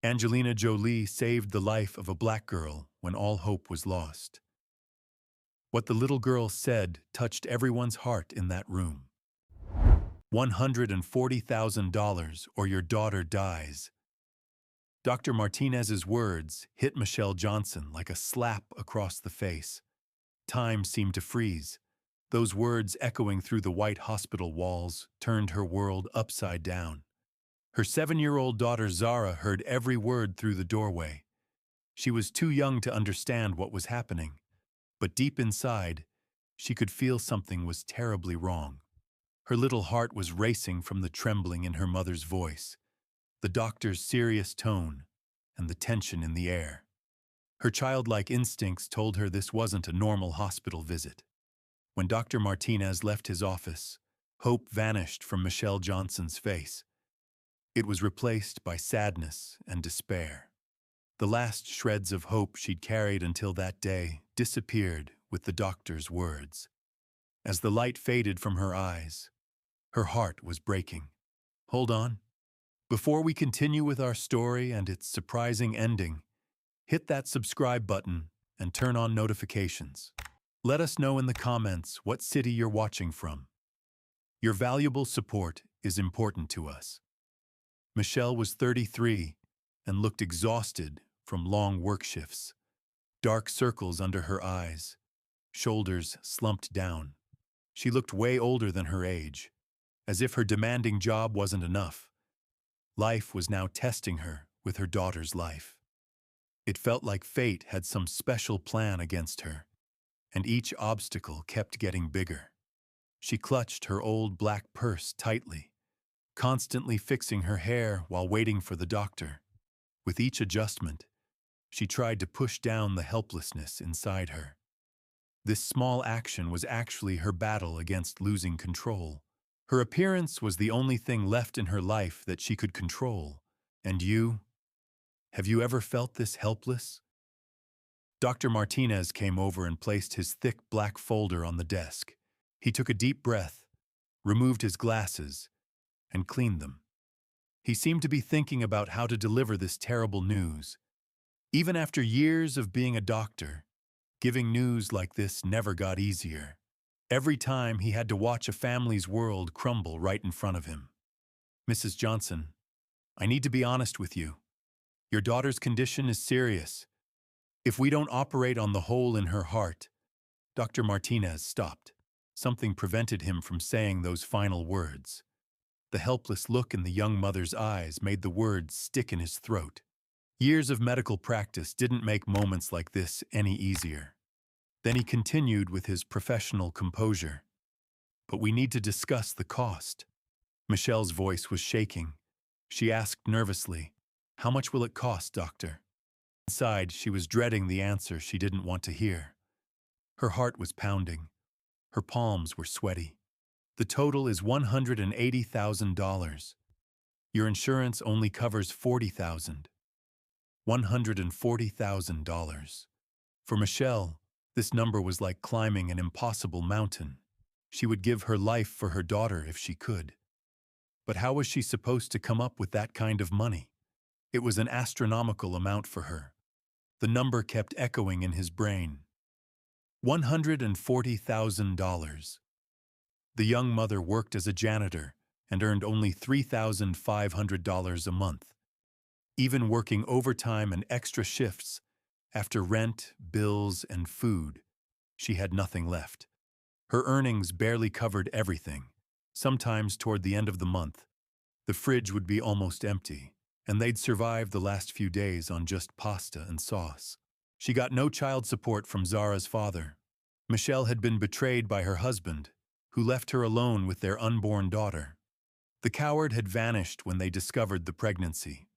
Angelina Jolie saved the life of a black girl when all hope was lost. What the little girl said touched everyone's heart in that room. $140,000 or your daughter dies. Dr. Martinez's words hit Michelle Johnson like a slap across the face. Time seemed to freeze. Those words echoing through the white hospital walls turned her world upside down. Her 7-year-old daughter Zara heard every word through the doorway. She was too young to understand what was happening, but deep inside, she could feel something was terribly wrong. Her little heart was racing from the trembling in her mother's voice, the doctor's serious tone, and the tension in the air. Her childlike instincts told her this wasn't a normal hospital visit. When Dr. Martinez left his office, hope vanished from Michelle Johnson's face. It was replaced by sadness and despair. The last shreds of hope she'd carried until that day disappeared with the doctor's words. As the light faded from her eyes, her heart was breaking. Hold on. Before we continue with our story and its surprising ending, hit that subscribe button and turn on notifications. Let us know in the comments what city you're watching from. Your valuable support is important to us. Michelle was 33 and looked exhausted from long work shifts. Dark circles under her eyes, shoulders slumped down. She looked way older than her age, as if her demanding job wasn't enough. Life was now testing her with her daughter's life. It felt like fate had some special plan against her, and each obstacle kept getting bigger. She clutched her old black purse tightly, constantly fixing her hair while waiting for the doctor. With each adjustment, she tried to push down the helplessness inside her. This small action was actually her battle against losing control. Her appearance was the only thing left in her life that she could control. And you? Have you ever felt this helpless? Dr. Martinez came over and placed his thick black folder on the desk. He took a deep breath, removed his glasses, and cleaned them. He seemed to be thinking about how to deliver this terrible news. Even after years of being a doctor, giving news like this never got easier. Every time he had to watch a family's world crumble right in front of him. Mrs. Johnson, I need to be honest with you. Your daughter's condition is serious. If we don't operate on the hole in her heart, Dr. Martinez stopped. Something prevented him from saying those final words. The helpless look in the young mother's eyes made the words stick in his throat. Years of medical practice didn't make moments like this any easier. Then he continued with his professional composure. But we need to discuss the cost. Michelle's voice was shaking. She asked nervously, "How much will it cost, doctor?" Inside, she was dreading the answer she didn't want to hear. Her heart was pounding. Her palms were sweaty. The total is $180,000. Your insurance only covers $40,000. $140,000. For Michelle, this number was like climbing an impossible mountain. She would give her life for her daughter if she could. But how was she supposed to come up with that kind of money? It was an astronomical amount for her. The number kept echoing in his brain. $140,000. The young mother worked as a janitor and earned only $3,500 a month. Even working overtime and extra shifts, after rent, bills, and food, she had nothing left. Her earnings barely covered everything. Sometimes toward the end of the month, the fridge would be almost empty, and they'd survive the last few days on just pasta and sauce. She got no child support from Zara's father. Michelle had been betrayed by her husband, who left her alone with their unborn daughter. The coward had vanished when they discovered the pregnancy.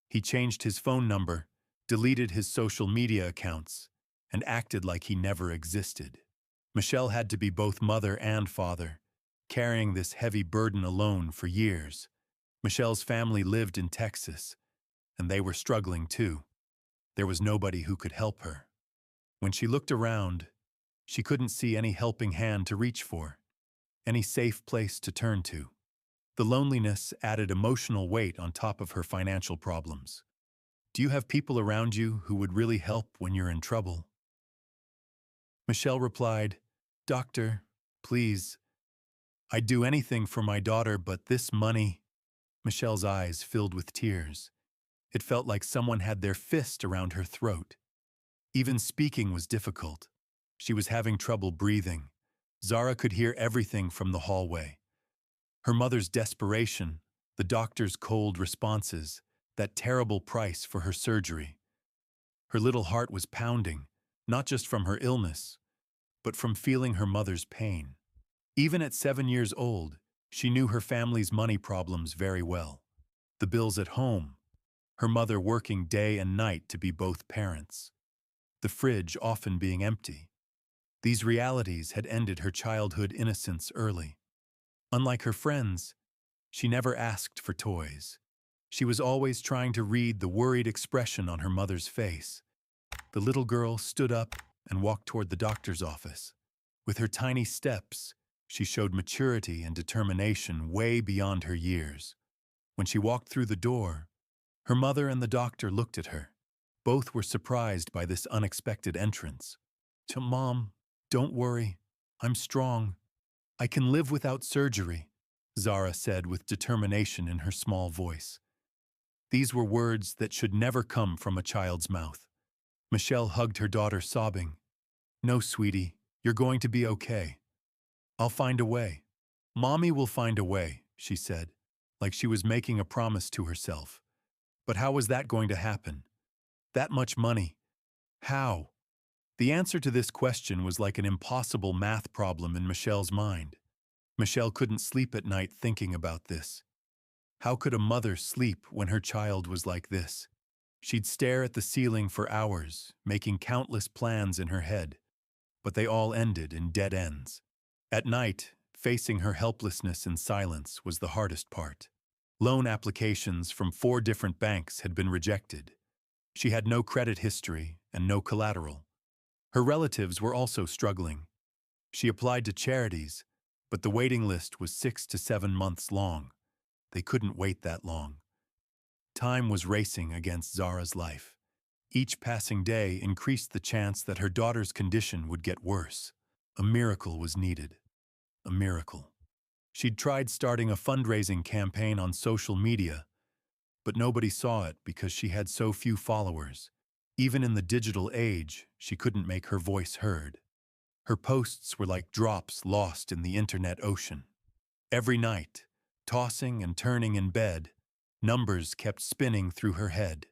He changed his phone number, deleted his social media accounts, and acted like he never existed. Michelle had to be both mother and father, carrying this heavy burden alone for years. Michelle's family lived in Texas, and they were struggling too. There was nobody who could help her. When she looked around, she couldn't see any helping hand to reach for, any safe place to turn to. The loneliness added emotional weight on top of her financial problems. Do you have people around you who would really help when you're in trouble? Michelle replied, Doctor, please, I'd do anything for my daughter, but this money. Michelle's eyes filled with tears. It felt like someone had their fist around her throat. Even speaking was difficult. She was having trouble breathing. Zara could hear everything from the hallway. Her mother's desperation, the doctor's cold responses, that terrible price for her surgery. Her little heart was pounding, not just from her illness, but from feeling her mother's pain. Even at 7 years old, she knew her family's money problems very well. The bills at home, her mother working day and night to be both parents, the fridge often being empty. These realities had ended her childhood innocence early. Unlike her friends, she never asked for toys. She was always trying to read the worried expression on her mother's face. The little girl stood up and walked toward the doctor's office. With her tiny steps, she showed maturity and determination way beyond her years. When she walked through the door, her mother and the doctor looked at her. Both were surprised by this unexpected entrance. Mom, don't worry. I'm strong. I can live without surgery, Zara said with determination in her small voice. These were words that should never come from a child's mouth. Michelle hugged her daughter, sobbing. No, sweetie, you're going to be okay. I'll find a way. Mommy will find a way, she said, like she was making a promise to herself. But how was that going to happen? That much money. How? The answer to this question was like an impossible math problem in Michelle's mind. Michelle couldn't sleep at night thinking about this. How could a mother sleep when her child was like this? She'd stare at the ceiling for hours, making countless plans in her head, but they all ended in dead ends. At night, facing her helplessness in silence was the hardest part. Loan applications from 4 different banks had been rejected. She had no credit history and no collateral. Her relatives were also struggling. She applied to charities, but the waiting list was 6 to 7 months long. They couldn't wait that long. Time was racing against Zara's life. Each passing day increased the chance that her daughter's condition would get worse. A miracle was needed. A miracle. She'd tried starting a fundraising campaign on social media, but nobody saw it because she had so few followers. Even in the digital age, she couldn't make her voice heard. Her posts were like drops lost in the internet ocean. Every night, tossing and turning in bed, numbers kept spinning through her head.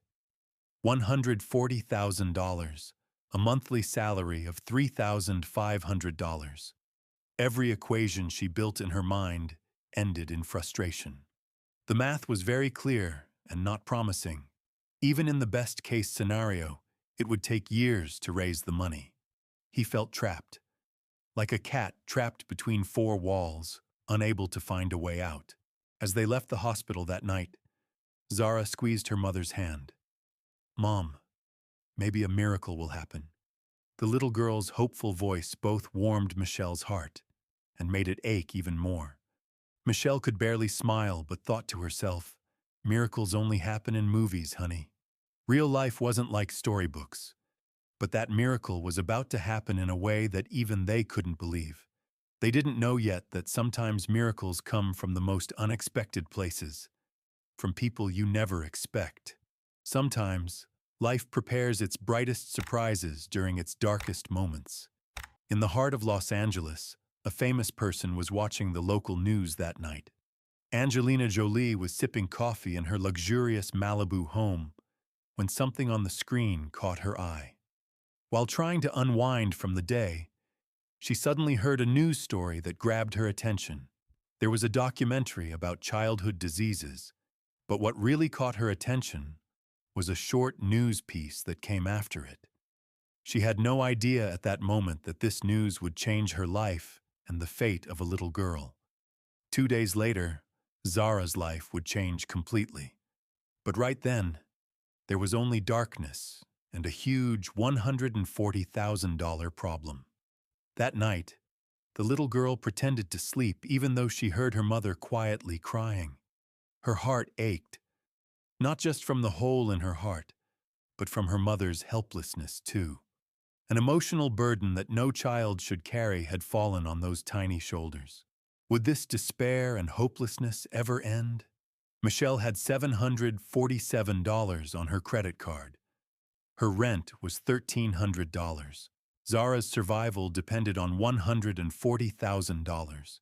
$140,000, a monthly salary of $3,500. Every equation she built in her mind ended in frustration. The math was very clear and not promising. Even in the best-case scenario, it would take years to raise the money. He felt trapped, like a cat trapped between 4 walls, unable to find a way out. As they left the hospital that night, Zara squeezed her mother's hand. Mom, maybe a miracle will happen. The little girl's hopeful voice both warmed Michelle's heart and made it ache even more. Michelle could barely smile but thought to herself, miracles only happen in movies, honey. Real life wasn't like storybooks, but that miracle was about to happen in a way that even they couldn't believe. They didn't know yet that sometimes miracles come from the most unexpected places, from people you never expect. Sometimes, life prepares its brightest surprises during its darkest moments. In the heart of Los Angeles, a famous person was watching the local news that night. Angelina Jolie was sipping coffee in her luxurious Malibu home when something on the screen caught her eye. While trying to unwind from the day, she suddenly heard a news story that grabbed her attention. There was a documentary about childhood diseases, but what really caught her attention was a short news piece that came after it. She had no idea at that moment that this news would change her life and the fate of a little girl. 2 days later, Zara's life would change completely. But right then, there was only darkness and a huge $140,000 problem. That night, the little girl pretended to sleep even though she heard her mother quietly crying. Her heart ached, not just from the hole in her heart, but from her mother's helplessness too. An emotional burden that no child should carry had fallen on those tiny shoulders. Would this despair and hopelessness ever end? Michelle had $747 on her credit card. Her rent was $1,300. Zara's survival depended on $140,000.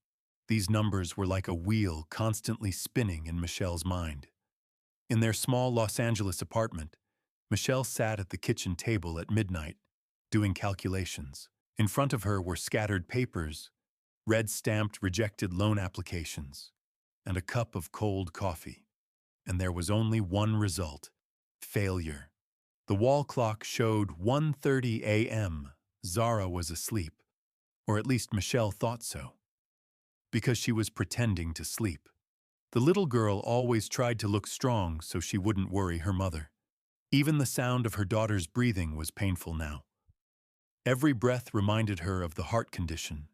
These numbers were like a wheel constantly spinning in Michelle's mind. In their small Los Angeles apartment, Michelle sat at the kitchen table at midnight, doing calculations. In front of her were scattered papers, red-stamped rejected loan applications, and a cup of cold coffee. And there was only one result: failure. The wall clock showed 1:30 a.m. Zara was asleep, or at least Michelle thought so, because she was pretending to sleep. The little girl always tried to look strong so she wouldn't worry her mother. Even the sound of her daughter's breathing was painful now. Every breath reminded her of the heart condition.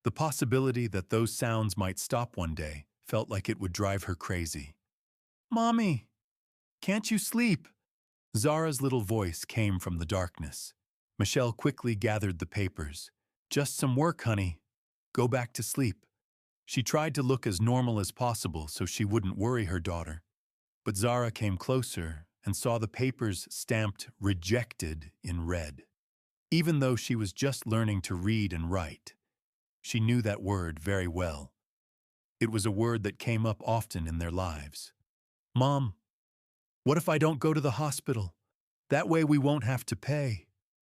The possibility that those sounds might stop one day felt like it would drive her crazy. "Mommy, can't you sleep?" Zara's little voice came from the darkness. Michelle quickly gathered the papers. "Just some work, honey. Go back to sleep." She tried to look as normal as possible so she wouldn't worry her daughter. But Zara came closer and saw the papers stamped "rejected" in red. Even though she was just learning to read and write, she knew that word very well. It was a word that came up often in their lives. "Mom, what if I don't go to the hospital? That way we won't have to pay."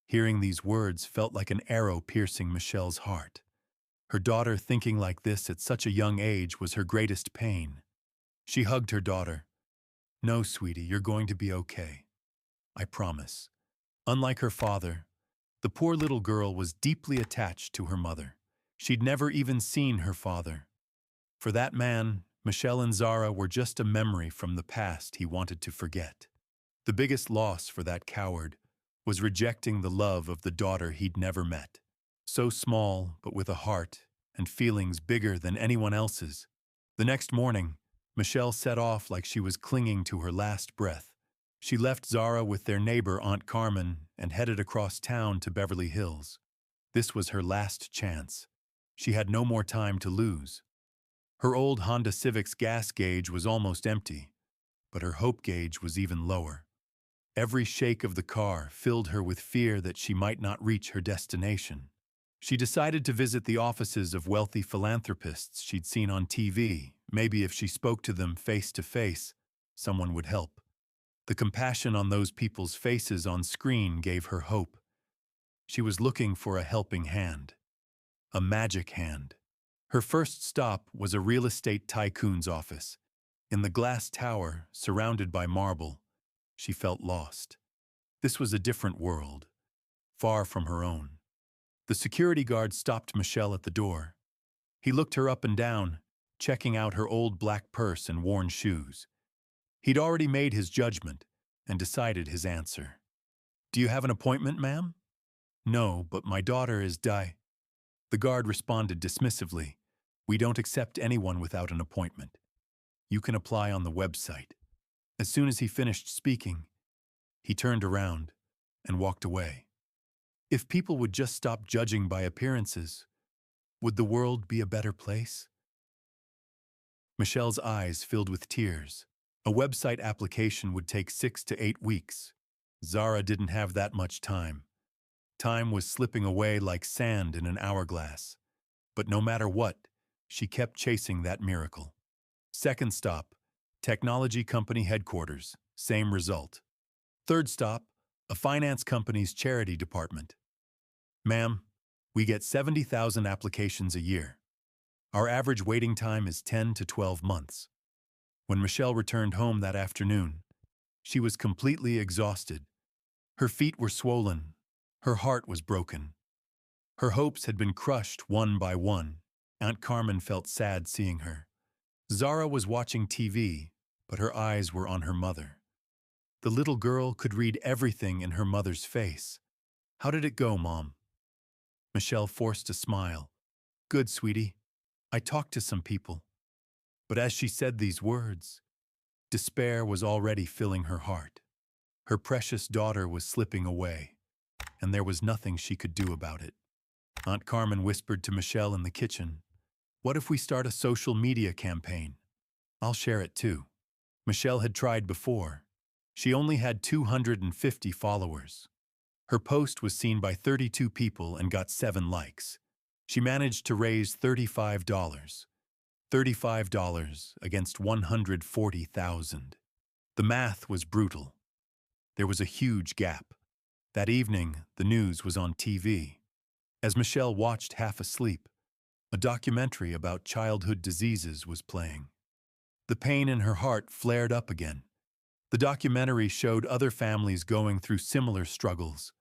Hearing these words felt like an arrow piercing Michelle's heart. Her daughter thinking like this at such a young age was her greatest pain. She hugged her daughter. "No, sweetie, you're going to be okay. I promise." Unlike her father, the poor little girl was deeply attached to her mother. She'd never even seen her father. For that man, Michelle and Zara were just a memory from the past he wanted to forget. The biggest loss for that coward was rejecting the love of the daughter he'd never met. So small, but with a heart and feelings bigger than anyone else's. The next morning, Michelle set off like she was clinging to her last breath. She left Zara with their neighbor Aunt Carmen and headed across town to Beverly Hills. This was her last chance. She had no more time to lose. Her old Honda Civic's gas gauge was almost empty, but her hope gauge was even lower. Every shake of the car filled her with fear that she might not reach her destination. She decided to visit the offices of wealthy philanthropists she'd seen on TV. Maybe if she spoke to them face to face, someone would help. The compassion on those people's faces on screen gave her hope. She was looking for a helping hand. A magic hand. Her first stop was a real estate tycoon's office. In the glass tower, surrounded by marble, she felt lost. This was a different world, far from her own. The security guard stopped Michelle at the door. He looked her up and down, checking out her old black purse and worn shoes. He'd already made his judgment and decided his answer. "Do you have an appointment, ma'am?" "No, but my daughter is The guard responded dismissively. "We don't accept anyone without an appointment. You can apply on the website." As soon as he finished speaking, he turned around and walked away. If people would just stop judging by appearances, would the world be a better place? Michelle's eyes filled with tears. A website application would take 6 to 8 weeks. Zara didn't have that much time. Time was slipping away like sand in an hourglass. But no matter what, she kept chasing that miracle. Second stop, technology company headquarters, same result. Third stop, a finance company's charity department. "Ma'am, we get 70,000 applications a year. Our average waiting time is 10 to 12 months. When Michelle returned home that afternoon, she was completely exhausted. Her feet were swollen. Her heart was broken. Her hopes had been crushed one by one. Aunt Carmen felt sad seeing her. Zara was watching TV, but her eyes were on her mother. The little girl could read everything in her mother's face. "How did it go, Mom?" Michelle forced a smile. "Good, sweetie. I talked to some people." But as she said these words, despair was already filling her heart. Her precious daughter was slipping away, and there was nothing she could do about it. Aunt Carmen whispered to Michelle in the kitchen, "What if we start a social media campaign? I'll share it too." Michelle had tried before. She only had 250 followers. Her post was seen by 32 people and got 7 likes. She managed to raise $35. $35 against 140,000. The math was brutal. There was a huge gap. That evening, the news was on TV. As Michelle watched half asleep, a documentary about childhood diseases was playing. The pain in her heart flared up again. The documentary showed other families going through similar struggles.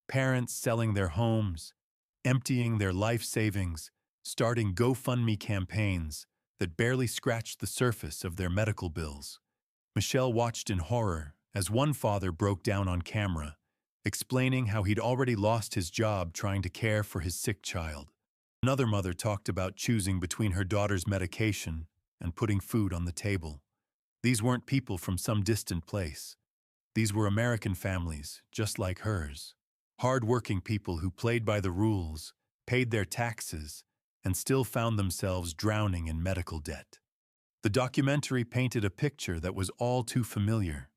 Parents selling their homes, emptying their life savings, starting GoFundMe campaigns that barely scratched the surface of their medical bills. Michelle watched in horror as one father broke down on camera, explaining how he'd already lost his job trying to care for his sick child. Another mother talked about choosing between her daughter's medication and putting food on the table. These weren't people from some distant place. These were American families, just like hers. Hard-working people who played by the rules, paid their taxes, and still found themselves drowning in medical debt. The documentary painted a picture that was all too familiar.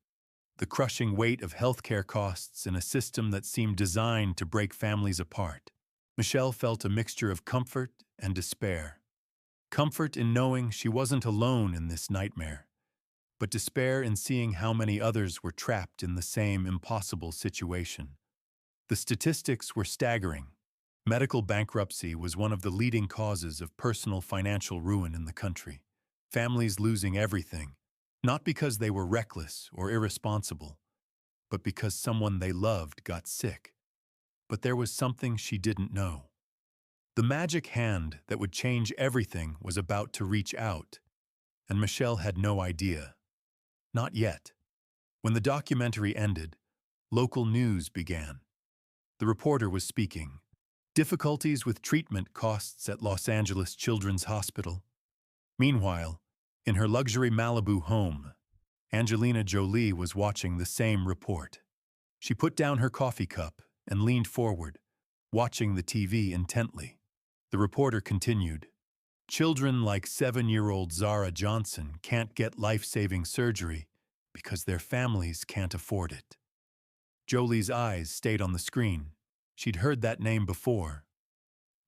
The crushing weight of healthcare costs in a system that seemed designed to break families apart. Michelle felt a mixture of comfort and despair. Comfort in knowing she wasn't alone in this nightmare, but despair in seeing how many others were trapped in the same impossible situation. The statistics were staggering. Medical bankruptcy was one of the leading causes of personal financial ruin in the country. Families losing everything, not because they were reckless or irresponsible, but because someone they loved got sick. But there was something she didn't know. The magic hand that would change everything was about to reach out, and Michelle had no idea. Not yet. When the documentary ended, local news began. The reporter was speaking. Difficulties with treatment costs at Los Angeles Children's Hospital. Meanwhile, in her luxury Malibu home, Angelina Jolie was watching the same report. She put down her coffee cup and leaned forward, watching the TV intently. The reporter continued, "Children like 7-year-old Zara Johnson can't get life-saving surgery because their families can't afford it." Jolie's eyes stayed on the screen. She'd heard that name before.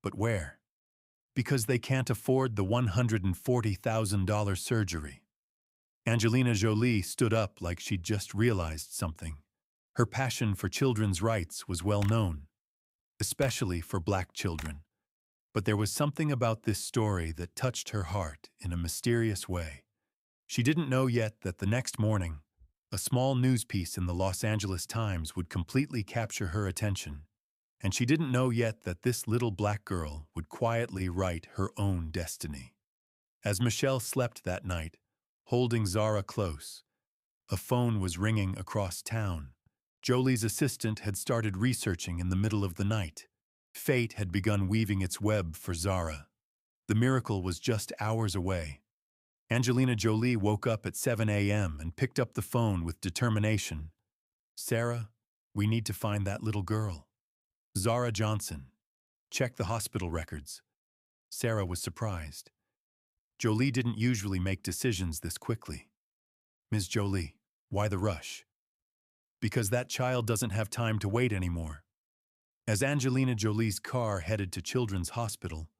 But where? Because they can't afford the $140,000 surgery. Angelina Jolie stood up like she'd just realized something. Her passion for children's rights was well known, especially for Black children. But there was something about this story that touched her heart in a mysterious way. She didn't know yet that the next morning, a small news piece in the Los Angeles Times would completely capture her attention. And she didn't know yet that this little black girl would quietly write her own destiny. As Michelle slept that night, holding Zara close, a phone was ringing across town. Jolie's assistant had started researching in the middle of the night. Fate had begun weaving its web for Zara. The miracle was just hours away. Angelina Jolie woke up at 7 a.m. and picked up the phone with determination. "Sarah, we need to find that little girl." "Zara Johnson. Check the hospital records." Sarah was surprised. Jolie didn't usually make decisions this quickly. "Ms. Jolie, why the rush?" "Because that child doesn't have time to wait anymore." As Angelina Jolie's car headed to Children's Hospital,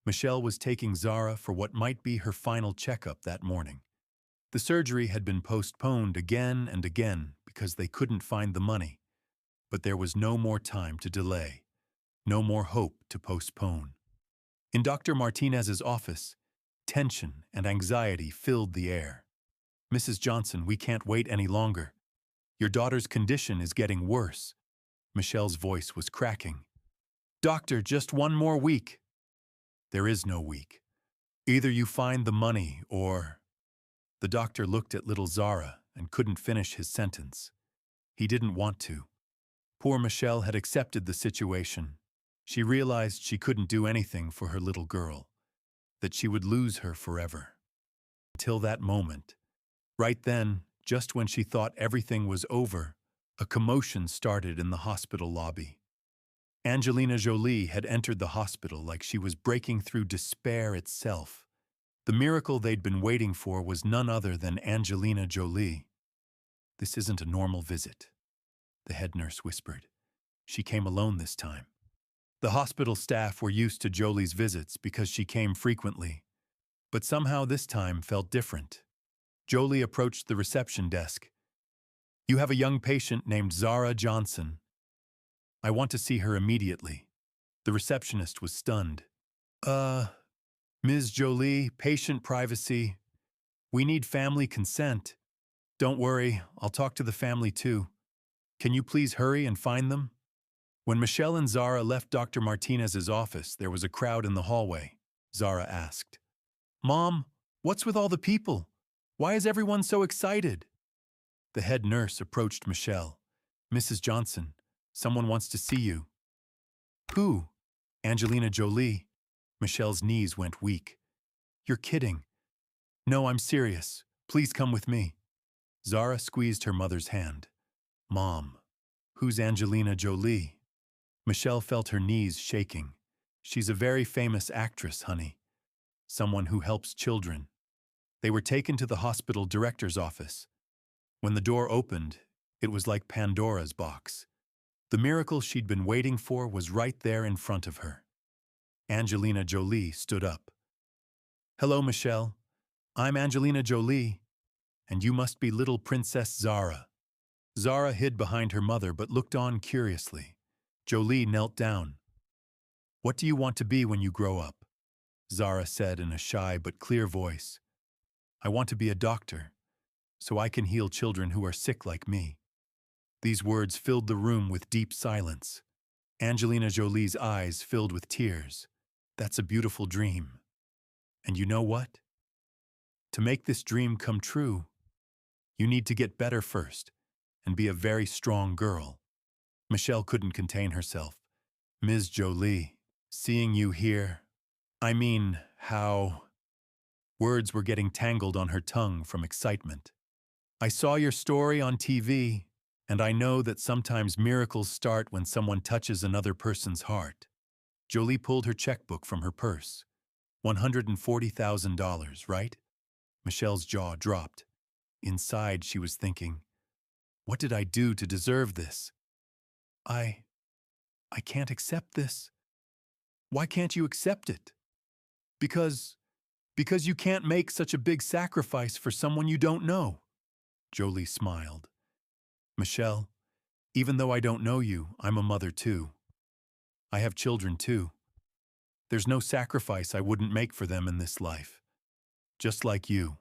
Michelle was taking Zara for what might be her final checkup that morning. The surgery had been postponed again and again because they couldn't find the money. But there was no more time to delay, no more hope to postpone. In Dr. Martinez's office, tension and anxiety filled the air. "Mrs. Johnson, we can't wait any longer. Your daughter's condition is getting worse." Michelle's voice was cracking. "Doctor, just one more week." "There is no week. Either you find the money or—" The doctor looked at little Zara and couldn't finish his sentence. He didn't want to. Poor Michelle had accepted the situation. She realized she couldn't do anything for her little girl, that she would lose her forever. Until that moment. Right then, just when she thought everything was over, A commotion started in the hospital lobby. Angelina Jolie had entered the hospital like she was breaking through despair itself. The miracle they'd been waiting for was none other than Angelina Jolie. "This isn't a normal visit," the head nurse whispered. "She came alone this time." The hospital staff were used to Jolie's visits because she came frequently, but somehow this time felt different. Jolie approached the reception desk. "You have a young patient named Zara Johnson. I want to see her immediately." The receptionist was stunned. Ms. Jolie, patient privacy. We need family consent." "Don't worry, I'll talk to the family too. Can you please hurry and find them?" When Michelle and Zara left Dr. Martinez's office, there was a crowd in the hallway. Zara asked, "Mom, what's with all the people? Why is everyone so excited?" The head nurse approached Michelle. "Mrs. Johnson, someone wants to see you." "Who?" "Angelina Jolie." Michelle's knees went weak. "You're kidding." "No, I'm serious. Please come with me." Zara squeezed her mother's hand. "Mom, who's Angelina Jolie?" Michelle felt her knees shaking. "She's a very famous actress, honey. Someone who helps children." They were taken to the hospital director's office. When the door opened, it was like Pandora's box. The miracle she'd been waiting for was right there in front of her. Angelina Jolie stood up. "Hello, Michelle. I'm Angelina Jolie, and you must be little Princess Zara." Zara hid behind her mother but looked on curiously. Jolie knelt down. "What do you want to be when you grow up?" Zara said in a shy but clear voice. "I want to be a doctor, so I can heal children who are sick like me." These words filled the room with deep silence. Angelina Jolie's eyes filled with tears. "That's a beautiful dream. And you know what? To make this dream come true, you need to get better first and be a very strong girl." Michelle couldn't contain herself. "Ms. Jolie, seeing you here, I mean, how—" Words were getting tangled on her tongue from excitement. "I saw your story on TV, and I know that sometimes miracles start when someone touches another person's heart." Jolie pulled her checkbook from her purse. $140,000, right? Michelle's jaw dropped. Inside, she was thinking, "What did I do to deserve this? I can't accept this." "Why can't you accept it?" Because you can't make such a big sacrifice for someone you don't know." Jolie smiled. "Michelle, even though I don't know you, I'm a mother too. I have children too. There's no sacrifice I wouldn't make for them in this life. Just like you.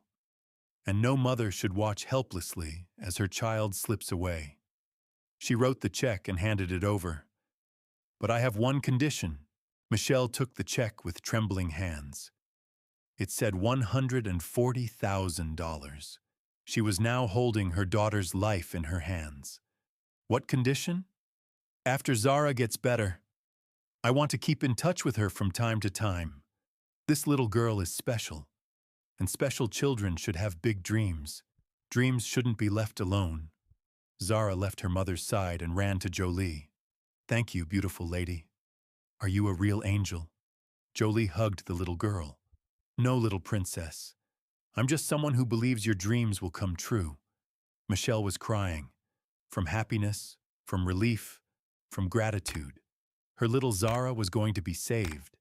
And no mother should watch helplessly as her child slips away." She wrote the check and handed it over. "But I have one condition." Michelle took the check with trembling hands. It said $140,000. She was now holding her daughter's life in her hands. "What condition?" "After Zara gets better, I want to keep in touch with her from time to time. This little girl is special, and special children should have big dreams. Dreams shouldn't be left alone." Zara left her mother's side and ran to Jolie. "Thank you, beautiful lady. Are you a real angel?" Jolie hugged the little girl. "No, little princess. I'm just someone who believes your dreams will come true." Michelle was crying. From happiness, from relief, from gratitude. Her little Zara was going to be saved.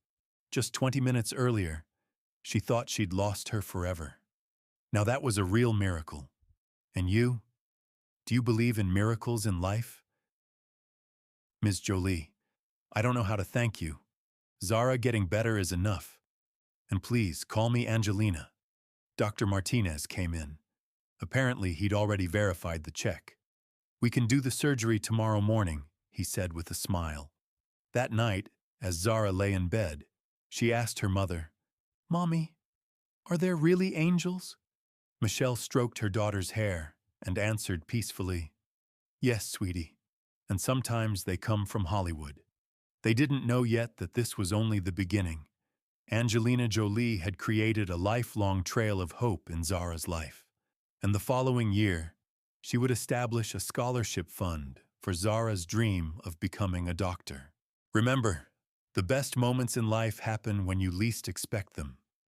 Just 20 minutes earlier, she thought she'd lost her forever. Now that was a real miracle. And you? Do you believe in miracles in life? "Ms. Jolie, I don't know how to thank you. Zara getting better is enough. And please, call me Angelina." Dr. Martinez came in. Apparently, he'd already verified the check. "We can do the surgery tomorrow morning," he said with a smile. That night, as Zara lay in bed, she asked her mother, "Mommy, are there really angels?" Michelle stroked her daughter's hair and answered peacefully, "Yes, sweetie, and sometimes they come from Hollywood." They didn't know yet that this was only the beginning. Angelina Jolie had created a lifelong trail of hope in Zara's life. And the following year, She would establish a scholarship fund for Zara's dream of becoming a doctor. Remember, the best moments in life happen when you least expect them.